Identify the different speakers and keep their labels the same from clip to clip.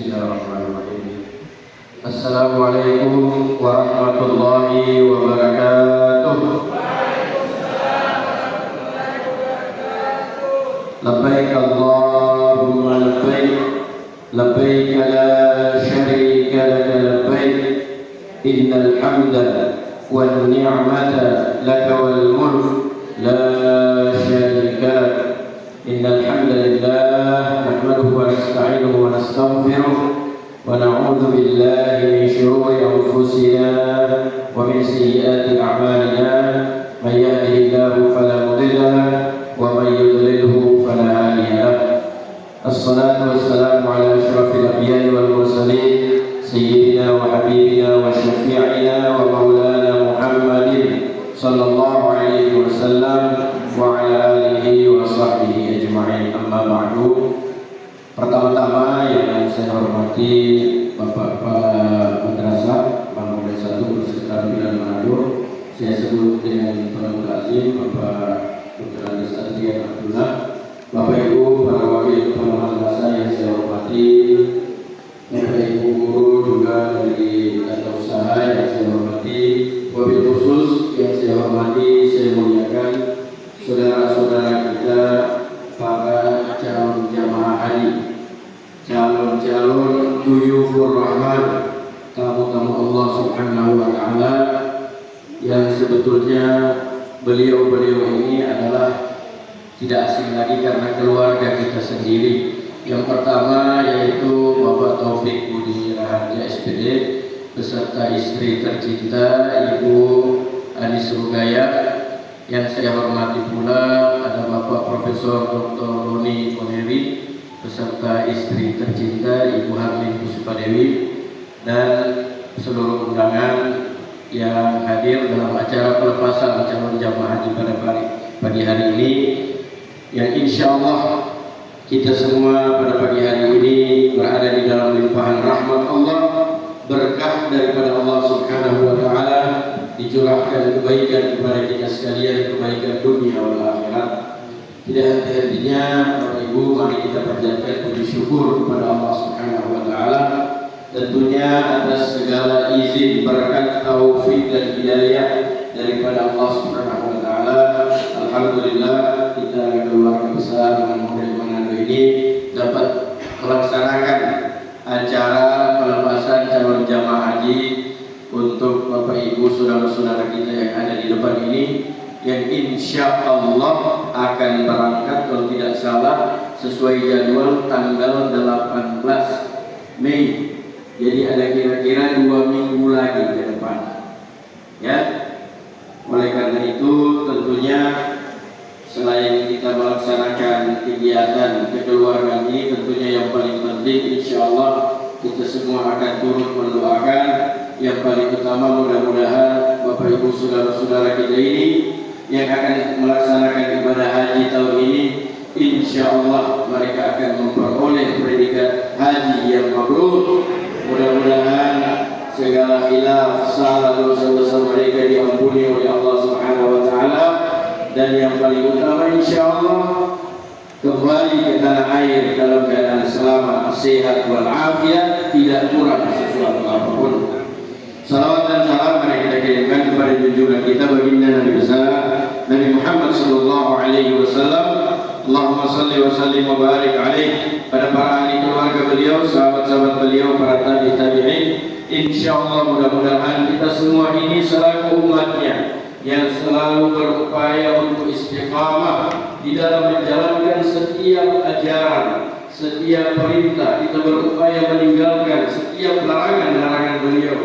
Speaker 1: Bismillahirrahmanirrahim. Assalamualaikum warahmatullahi wabarakatuh. Labbaik Allahumma labbaik, labbaik la syarika laka labbaik, innal hamda wan ni'mata laka wal mulk la syarika lak. Innal hamdalillah nahmaduhu wa nasta'inuhu wa nastaghfiruh wa na'udzu billahi min shururi anfusina wa min sayyiati a'malina. May yahdihillahu fala mudilla lahu wa may yudlilhu fala hadiya lahu. Assalatu wassalamu ala asyrafil anbiya'i wal mursalin sayyidina wa habibina wa syafi'ina wa maulana Muhammadin sallallahu alaihi wasallam wa ala alihi wa sahbihi ajma'in. Amma ba'du. Pertama-tama yang saya hormati Bapak Madrasah Bangun Desa 1 Bersekitar Bilan Manado, saya sebut dengan penuh takzim Bapak Dr. Andes Adrian Abdullah, Bapak Ibu para wakil kepala madrasah yang saya hormati, Bapak Ibu guru juga dari tata usaha yang saya hormati, wabil khusus yang saya hormati, saya muliakan saudara-saudara kita para calon jamaah haji, calon-calon duyufur rahman, tamu-tamu Allah Subhanahu wa taala, yang sebetulnya beliau-beliau ini adalah tidak asing lagi karena keluarga kita sendiri. Yang pertama yaitu Bapak Taufik Budi Raharja SPD beserta istri tercinta Ibu Anis Rugaya. Yang saya hormati pula ada Bapak Profesor Dr. Roni Koneri beserta istri tercinta Ibu Harlin Pusupadewi dan seluruh undangan yang hadir dalam acara pelepasan calon jamaah haji pada pagi hari ini, yang insya Allah kita semua pada pagi hari ini berada di dalam limpahan rahmat Allah, berkah daripada Allah Subhanahu wa taala, dicurahkan kebaikan kepada kita sekalian, kebaikan dunia wal akhirat. Tidak henti-hentinya Bapak Ibu, mari kita panjatkan puji syukur kepada Allah Subhanahu wa taala, tentunya atas segala izin, berkat, taufik dan hidayah daripada Allah Subhanahu wa taala. Alhamdulillah kita keluarga besar Muhammadiyah Manado ini dapat melaksanakan acara pelepasan calon jamaah haji untuk Bapak Ibu saudara-saudara kita yang ada di depan ini, yang insya Allah akan berangkat kalau tidak salah sesuai jadwal tanggal 18 Mei. Jadi ada kira-kira 2 minggu lagi ke depan, ya. Oleh karena itu tentunya selain kita melaksanakan kegiatan kekeluargaan ini, tentunya yang paling penting insya Allah kita semua akan turut mendoakan. Yang paling utama mudah-mudahan Bapak Ibu saudara-saudara kita ini yang akan melaksanakan ibadah haji tahun ini, insya Allah mereka akan memperoleh predikat haji yang mabrur. Mudah-mudahan segala khilaf, salah, dosa-dosa mereka diampuni oleh Allah Subhanahu wa taala, dan yang paling utama insya Allah kembali ke tanah air dalam keadaan selamat, sehat walafiat, tidak kurang sesuatu apapun. Salawat dan salam mari kita kirimkan kepada junjungan kita baginda Nabi besar Nabi Muhammad sallallahu alaihi wasallam. Allahumma salli wa sallim wa barik alaihi, pada para ahli keluarga beliau, sahabat-sahabat beliau, para tabi'in. Insyaallah mudah-mudahan kita semua ini selaku umatnya yang selalu berupaya untuk istiqamah di dalam menjalankan setiap ajaran, setiap perintah, kita berupaya meninggalkan setiap larangan-larangan beliau,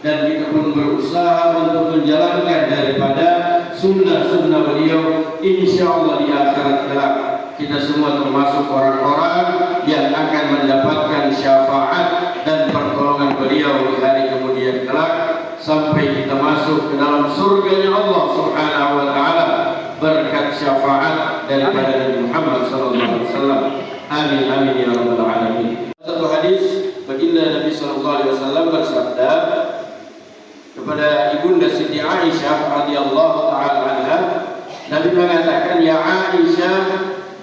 Speaker 1: dan kita pun berusaha untuk menjalankan daripada sunnah-sunnah beliau. Insya Allah di akhirat kelak kita semua termasuk orang-orang yang akan mendapatkan syafaat dan pertolongan beliau di hari kemudian kelak, sampai kita masuk ke dalam surganya Allah Subhanahu wa taala berkat syafaat daripada Nabi Muhammad sallallahu alaihi wasallam. Amin amin ya rabbal alamin. Satu hadis baginda Nabi sallallahu alaihi wasallam bersabda kepada Ibunda Siti Aisyah radhiyallahu taala anha, Nabi mengatakan, ya Aisyah,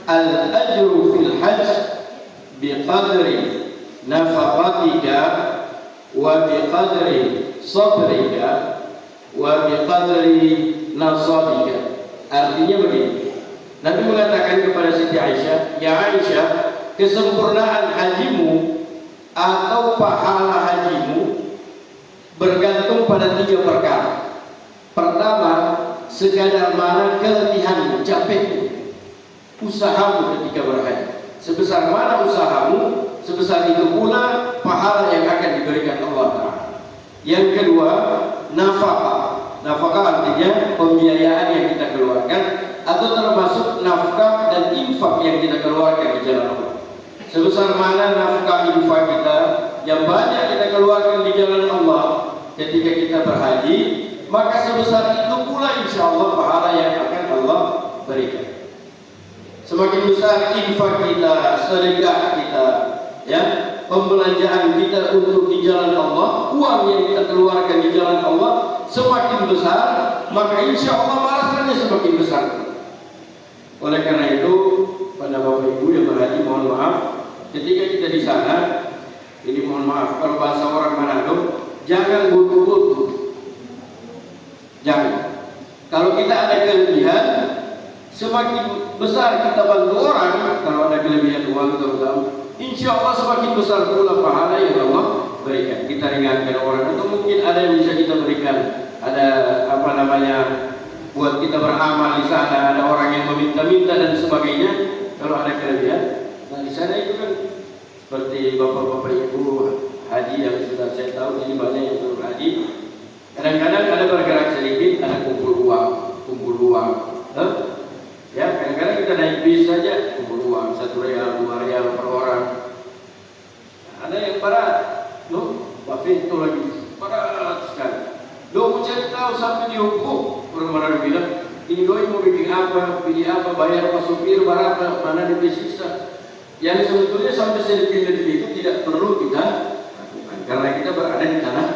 Speaker 1: al-ajru fil hajj biqadri nafaqatika wa biqadri sabrika wa biqadri nasabika. Artinya begini, Nabi mengatakan kepada Siti Aisyah, ya Aisyah, kesempurnaan hajimu atau pahala hajimu bergantung pada 3 perkara. Pertama, sekadar mana keletihanmu, capekmu, usahamu ketika berhaji. Sebesar mana usahamu, sebesar itu pula pahala yang akan diberikan Allah Ta'ala. Yang kedua, nafkah. Nafkah artinya pembiayaan yang kita keluarkan, atau termasuk nafkah dan infak yang kita keluarkan di jalan Allah. Sebesar mana nafkah infak kita yang banyak kita keluarkan di jalan Allah ketika kita berhaji, maka sebesar itu pula insya Allah pahala yang akan Allah berikan. Semakin besar infak kita, sedekah kita, ya, pembelanjaan kita untuk di jalan Allah, uang yang kita keluarkan di jalan Allah semakin besar, maka insya Allah balasannya semakin besar. Oleh karena itu, pada Bapak Ibu yang berhaji, mohon maaf, ketika kita di sana, ini mohon maaf, kalau bahasa orang Manado, jangan gotu-gotu. Jangan. Kalau kita ada kelebihan, semakin besar kita bantu orang. Kalau ada kelebihan uang terutama, insya Allah semakin besar pula pahala yang Allah berikan. Kita ringankan orang, atau mungkin ada yang bisa kita berikan. Ada apa namanya, buat kita beramal di sana. Ada orang yang meminta-minta dan sebagainya. Kalau ada kelebihan, nah di sana itu kan seperti bapak-bapak ibu haji yang sudah saya tahu, ini banyak yang berhaji. Kadang-kadang ada bergerak sedikit, ada kumpul uang. Ya, kadang-kadang kita naik bis saja, kumpul uang, 1 real, 2 real per orang. Nah, ada yang berat, Bapak itu lagi berat sekali. Mau cari tahu sampai dihukum. Orang mana bilang, ini doi mau bikin apa, pilih apa, bayar apa supir, berapa, mana disiksa. Yang sebetulnya sampai sedikit itu tidak perlu kita lakukan, karena kita berada di tanah.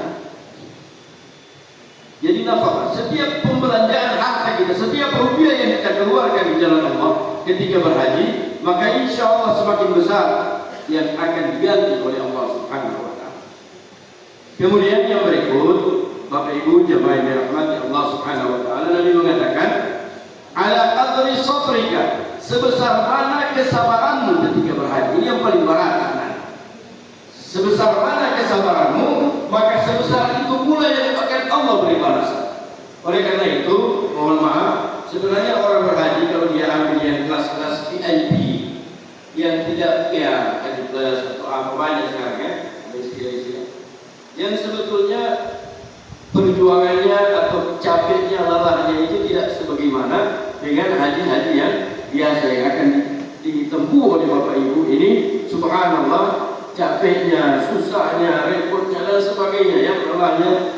Speaker 1: Jadi nafkah, setiap pembelanjaan harta kita, setiap rupiah yang kita keluarkan di jalan Allah ketika berhaji, maka insya Allah semakin besar yang akan diganti oleh Allah Subhanahu wa Ta'ala. Kemudian yang berikut, Bapak Ibu jemaah yang dirahmati Allah Subhanahu wa Ta'ala, Nabi mengatakan, ala qadri sabrika, sebesar mana kesabaranmu ketika berhaji. Ini yang paling berat. Sebesar mana kesabaranmu, maka sebesar itu pula yang akan Allah beri balasan. Oleh karena itu, mohon maaf, sebenarnya orang berhaji kalau dia ambil yang kelas-kelas VIP, yang tidak ya kelas atau apa banyak sekarang ya, ada istilah-istilah, yang sebetulnya perjuangannya atau capeknya, lelahnya itu tidak sebagaimana dengan haji-haji yang biasa yang akan ditempuh oleh Bapak Ibu ini. Subhanallah, capeknya, susahnya, repotnya dan sebagainya, yang lelahnya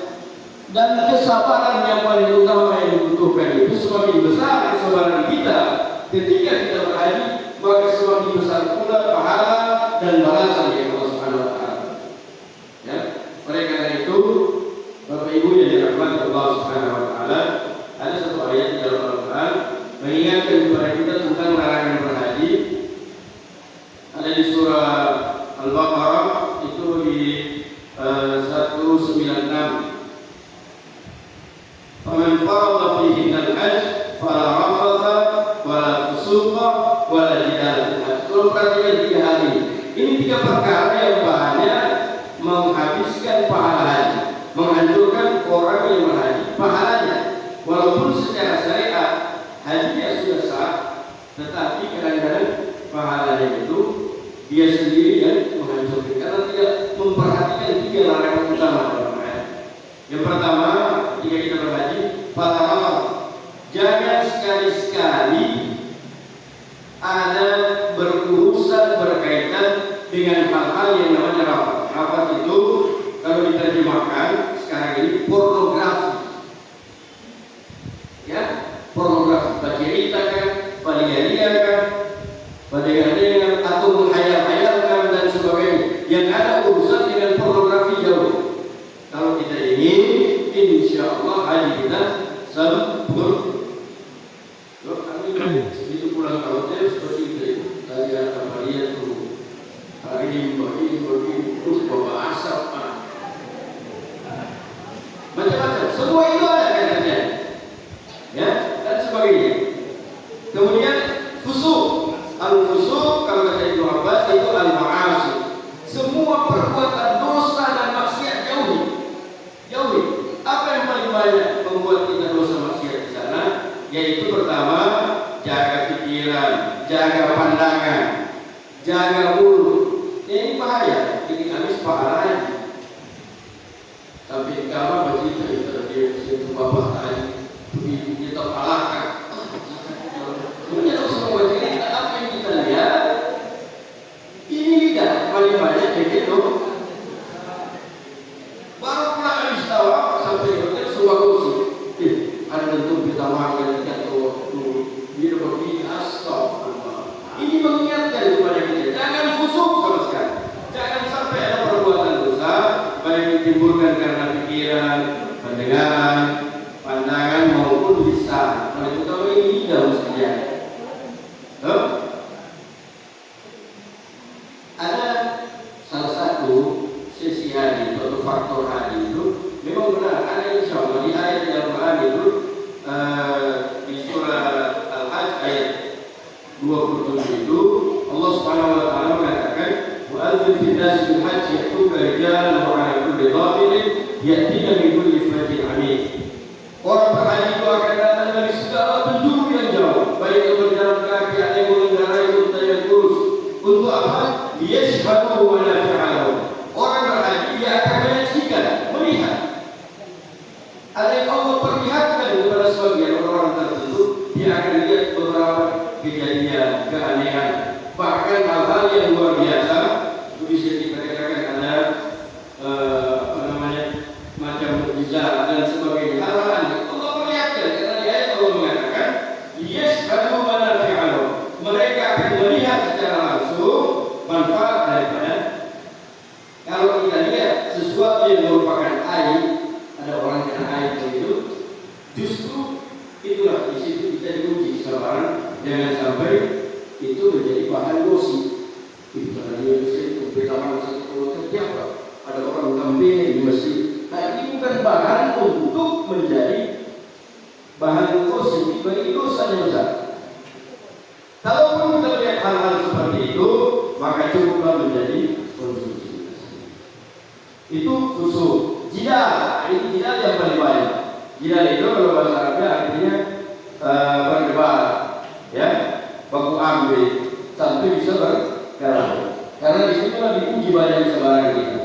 Speaker 1: dan kesabaran yang paling utama yang dibutuhkan itu semakin besar kesabaran kita ketika kita berhaji, maka semakin besar pula pahala dan balasan yang Allah Subhanahu wa Ta'ala. Ya, oleh karena itu Bapak Ibu yang dirahmati Allah Subhanahu wa Ta'ala, ada satu ayat di dalam Al-Quran mengingatkan kepada kita tentang larangan berhaji. Ada di surah Al-Baqarah itu di 196. Faman farada fihi al-hajj fala rafatha wala fusuqa wala jidala. Kalau perhatikan 3 hal ini 3 perkara yang banyak menghabiskan pahala haji, menghancurkan orang yang berhaji pahalanya. Walaupun secara syariat hajinya sudah sah, tetapi kadang-kadang pahalanya itu dia sendiri yang menghancurkan karena tidak memperhatikan 3 larangan utama dalam ayat. Yang pertama, jika kita berhaji, fala, jangan sekali-sekali ada berurusan berkaitan dengan hal-hal yang namanya rafat. Rafat itu kalau diterjemahkan sekarang ini pornografi. Ya, pornografi, bercerita kan, paling-paling kan, paling-paling atau menghayal-hayalkan dan sebagainya. Yang ada urusan dengan pornografi jauh. Kalau kita ingin, insya Allah haji kita sempurna. Kami begitu pulang ke hotel seperti itu. Saya apa dia tuh hari ini begini jaga mulut. Ini bahaya, ini habis pahala lagi. Tapi kalau begitu itu situ bapak tadi begitu kita kalahkan. Punya semua cerita apa yang kita lihat. Ini lidah paling banyak begitu. Baru pulang habis tawaf sampai hotel semua kursi. Ada tentu kita makan kita dia begini astagfirullah. Ini mengingatkan kepada kita jangan khusuk sama sekali. Jangan sampai ada perbuatan dosa baik ditimbulkan karena pikiran, pendengaran, pandangan maupun lisan. Kalau kita ini lidah mestinya. Ada salah satu sesi hadis atau faktor hadis itu memang benar ada insya Allah di ayat Al-Quran itu di surah Al-Hajj ayat 27 itu Allah Subhanahu wa taala mengatakan wa'adzim fil nas bil hajj ya'tuka rijalan wa 'ala kulli dhamirin ya'tina min kulli fajjin 'amiq. Orang berhaji itu akan datang dari segala penjuru yang jauh, baik itu berjalan kaki atau mengendarai unta yang kurus. Untuk apa? Liyashhadu wa nafi'ahu. Orang berhaji dia akan menyaksikan, melihat. Ada yang Allah perlihatkan kepada sebagian orang tertentu, dia akan lihat beberapa kejadian, keanehan, bahkan hal-hal yang luar biasa. Itu bisa dikatakan ada macam mukjizat dan sebagainya. Hal-hal Allah perlihatkan karena di ayat Allah mengatakan, yashhadu wa nafi'ahu. Mereka akan melihat secara langsung manfaat daripada. Kalau kita lihat sesuatu yang merupakan aib, ada orang kena aib itu, justru itulah di situ kita diuji seorang jangan sampai itu menjadi bahan gosip. Itu dia itu pertama satu terjadi ada orang kambing di masjid. Nah ini bukan bahan untuk menjadi bahan gosip bagi dosa yang besar. Kalaupun kita lihat hal-hal seperti itu, maka cukuplah menjadi konsumsi. Itu khusus. Jidal, ini jidal yang paling banyak. Jidal itu kalau bahasa Arabnya artinya berdebat, ya, baku ambil sampai bisa berkelahi. Karena di situ diuji banyak sebarang kita.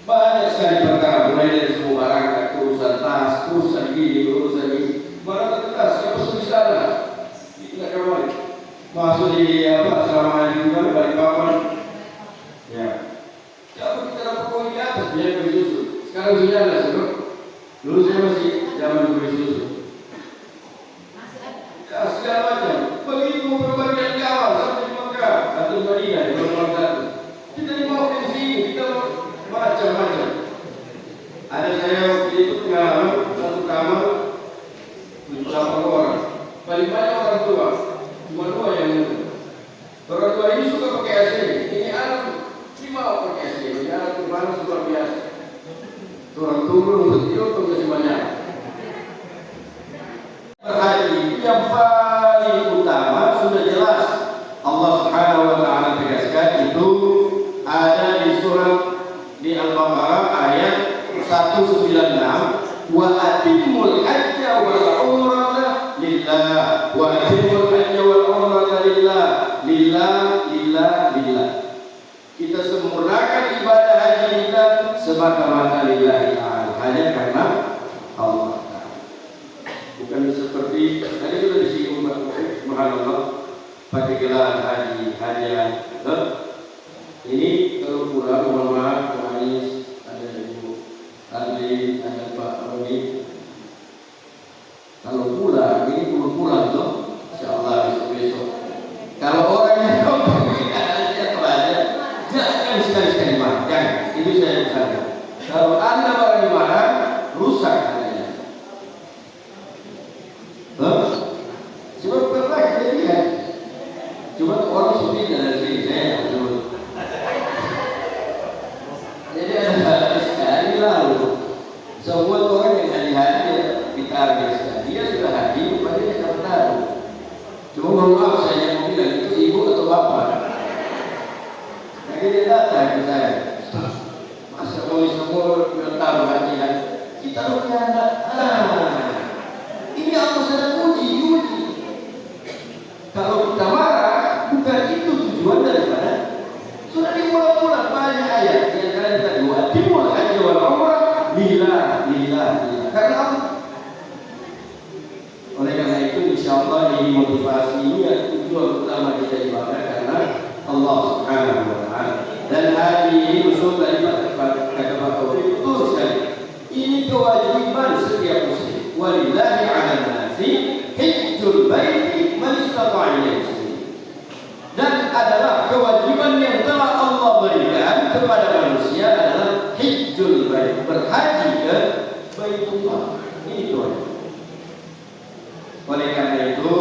Speaker 1: Banyak sekali perkara, mulai dari semua barang, urusan tas, urusan gini, urusan ini. Barang kertas, yang masuk di sana, tidak kembali. Masuk di selama ini juga balik papan. Ya. Kalau kita dapat poin di atas, dia beri susu. Sekarang sudah ada sebab. Dulu saya masih zaman beri susu. Ya, segala macam. Begitu mau berbagian ke awal sampai di Mekah atau Madinah di Mekah satu. Kita dibawa ke sini, kita macam-macam. Ada saya waktu itu pengalaman satu kamar beberapa orang. Paling banyak orang tua. Cuma dua yang muda. Orang tua ini suka pakai AC. Ini anak ini mau pakai AC. Ini anak panas luar biasa. Orang turun untuk tidur kasih banyak. Berhaji yang paling utama sudah jelas. Allah Subhanahu wa taala tegaskan itu ada di surat di Al-Baqarah ayat 196 wa atimul hajja wal umrata lillah wa atimul hajja wal umrata lillah lillah. Kita sempurnakan ibadah haji kita semata-mata lillahi ta'ala, hanya karena Allah Ta'ala. Bukan seperti tadi sudah disinggung subhanallah pakai gelar haji hadiah. Ini kalau pulang mohon maaf Pak Anies, ada Ibu Adli, ada Pak Rodi. Kalau pulang ini belum pulang tuh, insyaallah besok. Kalau orang yang ngomong ini ada pelajar, jangan sekali-sekali marah, jangan. Itu saya pesankan. Kalau Anda orang yang marah, rusak hatinya. Cuma pernah kejadian. Cuma orang seperti dari sini saya jadi ada sekali lalu semua orang yang haji ditarget sekali dia sudah haji rupanya dia tak tahu. Cuma mohon maaf saya mau bilang itu ibu atau bapak. Jadi dia datang ke saya, masa kami semua yang tahu haji kita punya anak. Ini aku sedang uji. Kalau kita marah bukan itu tujuan daripada walillahi 'alan nasi hajjul baiti man istata'a ilaihi sabila. Dan adalah kewajiban yang telah Allah berikan kepada manusia adalah hajjul bait, berhaji ke Baitullah. Ini kewajiban. Oleh karena itu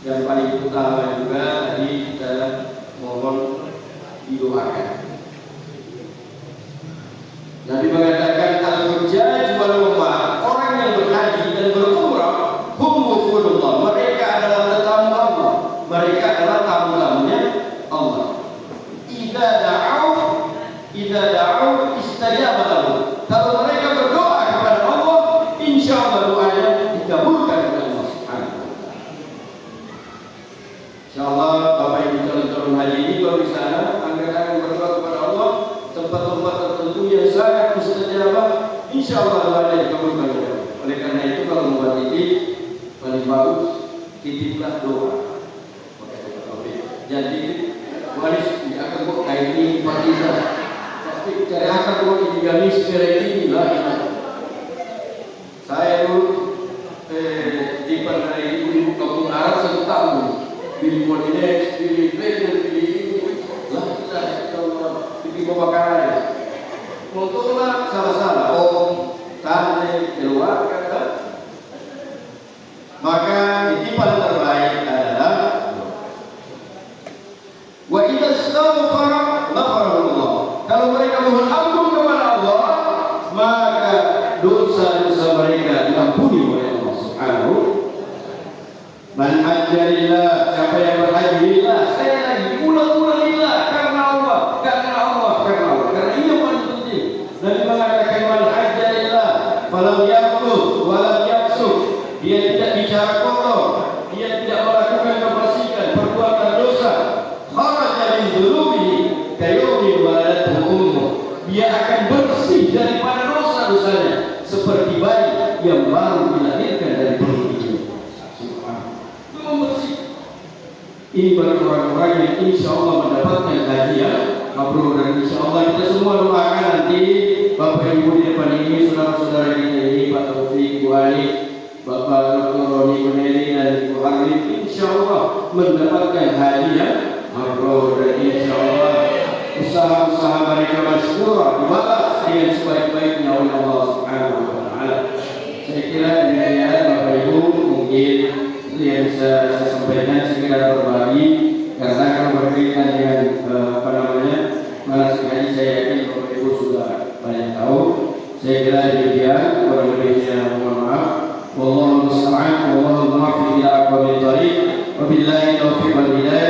Speaker 1: yang paling utama juga tadi kita mohon didoakan. Nabi mengatakan al-hujjaj wal umrah, orang yang berhaji dan berumrah hum wufudullah, mereka adalah tetamu Allah, mereka adalah tamu-tamunya Allah. Idza da'u istajaba lahu. Kalau mereka berdoa kepada Allah, insyaallah doanya dikabulkan oleh Allah Subhanahu wa taala. Insyaallah Bapak Ibu calon haji ini kalau di sana akan berdoa kepada Allah tempat-tempat tertentu yang sangat mustajabah, insyaallah doanya dikabulkan oleh Allah. Oleh karena itu kalau membuat titip paling bagus titiplah doa. Jadi waris akan kok kayak ini partidah. Tapi cari akan kok ini gamis ini lah. Saya dulu di dari ibu kampung Arab 1 tahun di Modex, di Blender, di lah di pembakaran. Motorlah salah-salah, om, tante, keluarga. Maka titipan terbaik adalah wa idza istaghfara ghafarallah. Kalau mereka mohon ampun kepada Allah, maka dosa-dosa mereka diampuni oleh Allah Subhanahu. Man hajja lillah, siapa yang berhaji lillah, saya lagi ulang-ulang lillah, karena Allah, karena Allah, karena Allah. Karena ini yang paling penting. Nabi mengatakan man hajja lillah, falam yaqul wa lam yafsuq. Dia tidak bicara kotor, dia tidak melakukan kefasikan, perbuatan dosa. Kharaja min dzunubihi kayawmi waladatuhu ummuh. Dia akan bersih daripada dosa-dosanya seperti bayi yang baru dilahirkan dari perut ibunya. Itu membersih. Ini bagi orang-orang yang insya Allah mendapatkan haji yang mabrur, dan insya Allah kita semua doakan nanti Bapak Ibu di depan ini, saudara-saudara kita ini, Pak Taufik, Bu Ali, Bapak Dr. Roni Kuneli dan Ibu Arif, insya Allah mendapatkan haji yang mabrur, dan insya Allah usaha-usaha mereka masykurah dibalas dengan sebaik-baiknya oleh Allah Subhanahu wa taala. Saya kira demikian Bapak Ibu, mungkin itu yang bisa saya sampaikan, sekedar berbagi, karena kalau berkaitan dengan manasik haji, saya yakin Bapak Ibu sudah banyak tahu. Saya kira demikian, kurang lebihnya mohon maaf. Wallahu musta'an, wallahu muwaffiq ila aqwamit thariq. Wabillahi taufiq wal hidayah.